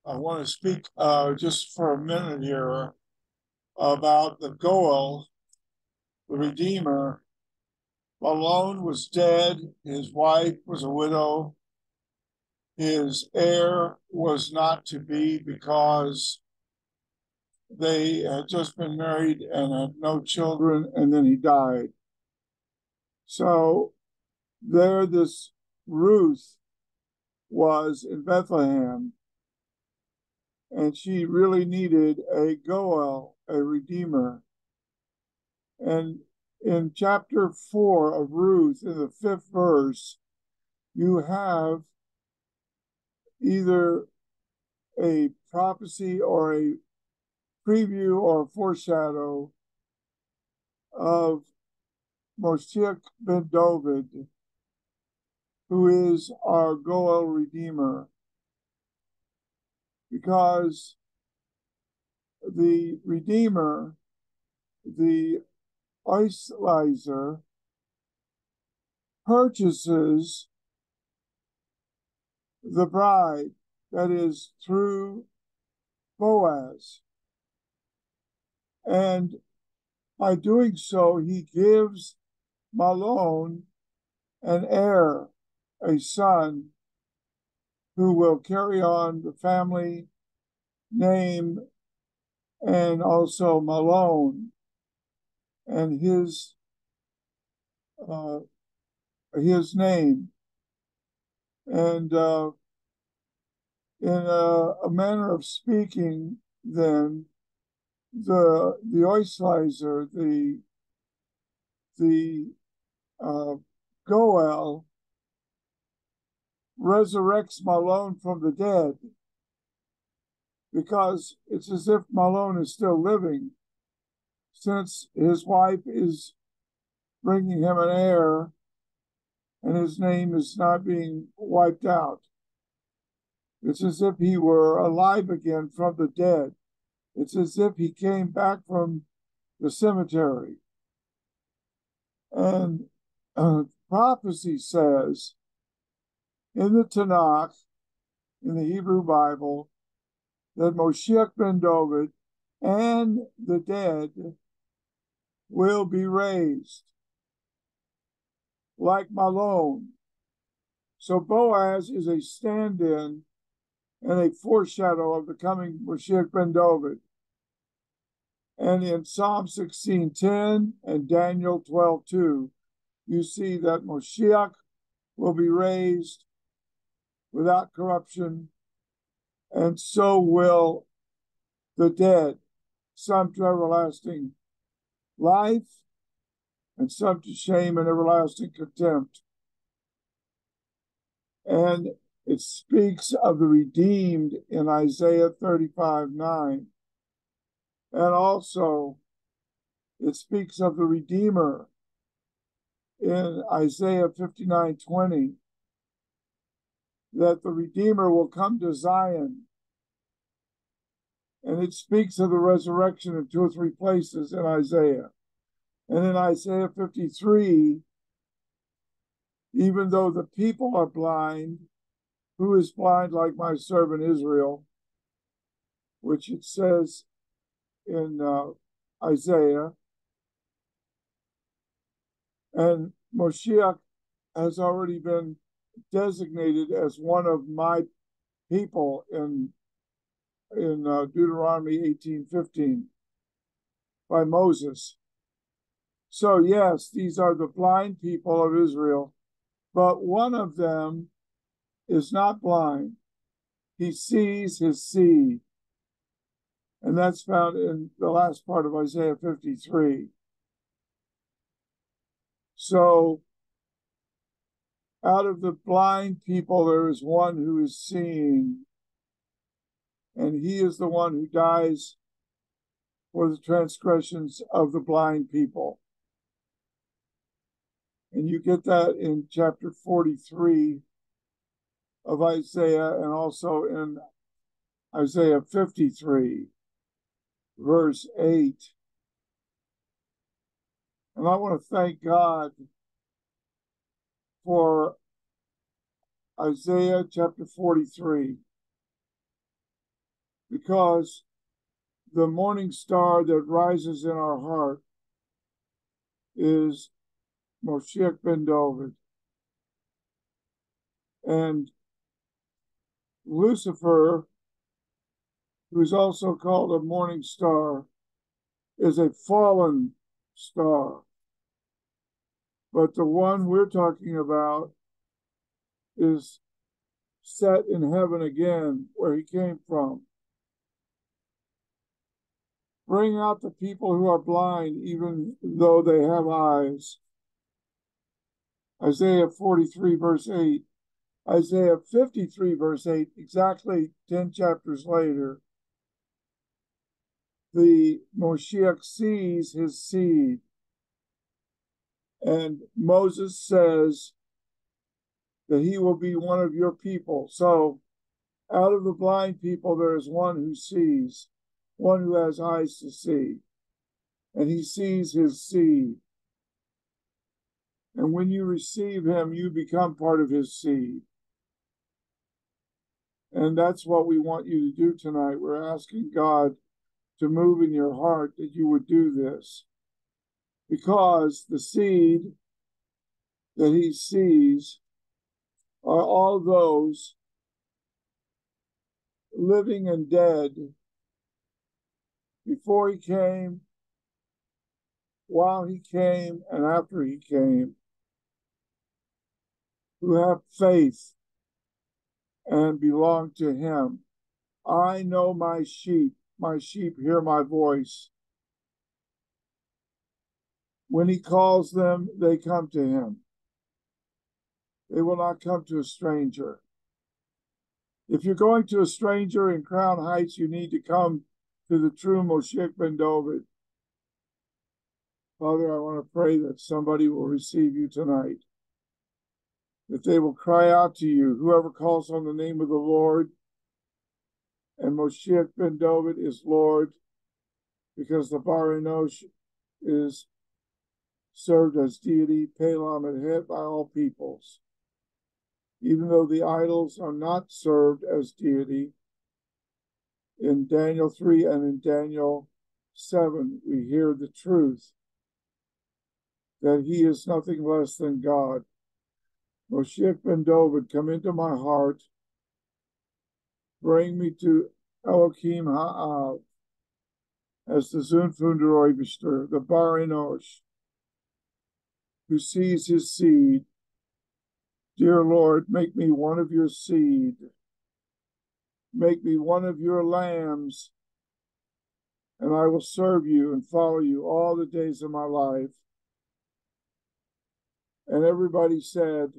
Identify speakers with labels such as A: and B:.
A: I want to speak just for a minute here about the Goel, the Redeemer. Malone was dead. His wife was a widow. His heir was not to be because they had just been married and had no children, and then he died. So there, this Ruth was in Bethlehem, and she really needed a Goel, a Redeemer. And in chapter 4 of Ruth, in the 5th verse, you have either a prophecy or a preview or a foreshadow of Hamoshiach ben David, who is our Goel Redeemer. Because the Redeemer, the Oisleizer, purchases the bride, that is, through Boaz. And by doing so, he gives Malone an heir, a son, who will carry on the family name and also Malone and his name. And in a manner of speaking, then the Oisleizer, the Goel, resurrects Malone from the dead, because it's as if Malone is still living, since his wife is bringing him an heir and his name is not being wiped out. It's as if he were alive again from the dead. It's as if he came back from the cemetery. And prophecy says in the Tanakh, in the Hebrew Bible, that Hamoshiach ben David and the dead will be raised like Malone. So Boaz is a stand-in and a foreshadow of the coming Hamoshiach ben David. And in Psalm 16:10 and Daniel 12:2, you see that Hamoshiach will be raised without corruption, and so will the dead, some to everlasting life and some to shame and everlasting contempt. And it speaks of the redeemed in Isaiah 35:9. And also it speaks of the Redeemer in Isaiah 59:20, that the Redeemer will come to Zion. And it speaks of the resurrection in 2 or 3 places in Isaiah. And in Isaiah 53, even though the people are blind, who is blind like my servant Israel, which it says in Isaiah, and Hamoshiach has already been designated as one of my people in Deuteronomy 18:15 by Moses. So yes, these are the blind people of Israel, but one of them is not blind. He sees his seed. And that's found in the last part of Isaiah 53. So out of the blind people, there is one who is seeing, and he is the one who dies for the transgressions of the blind people. And you get that in chapter 43 of Isaiah, and also in Isaiah 53, verse 8. And I want to thank God for Isaiah chapter 43. because the morning star that rises in our heart is Moshiach ben David. And Lucifer, who's also called a morning star, is a fallen star. But the one we're talking about is set in heaven again, where he came from. Bring out the people who are blind, even though they have eyes. Isaiah 43, verse 8. Isaiah 53, verse 8, exactly 10 chapters later, the Moshiach sees his seed. And Moses says that he will be one of your people. So out of the blind people, there is one who sees, one who has eyes to see. And he sees his seed. And when you receive him, you become part of his seed. And that's what we want you to do tonight. We're asking God to move in your heart that you would do this. Because the seed that he sees are all those living and dead before he came, while he came, and after he came, who have faith and belong to him. I know my sheep hear my voice. When he calls them, they come to him. They will not come to a stranger. If you're going to a stranger in Crown Heights, you need to come to the true Moshiach ben David. Father, I want to pray that somebody will receive you tonight, that they will cry out to you, whoever calls on the name of the Lord, and Moshiach ben David is Lord, because the Bar Enosh is served as deity, Pelam and Het by all peoples. Even though the idols are not served as deity, in Daniel 3 and in Daniel 7, we hear the truth that he is nothing less than God. Moshiach ben David, come into my heart, bring me to Elohim Ha'av, as the Zunfunder Oibishter, the Bar Enosh, who sees his seed. Dear Lord, make me one of your seed. Make me one of your lambs, and I will serve you and follow you all the days of my life. And everybody said,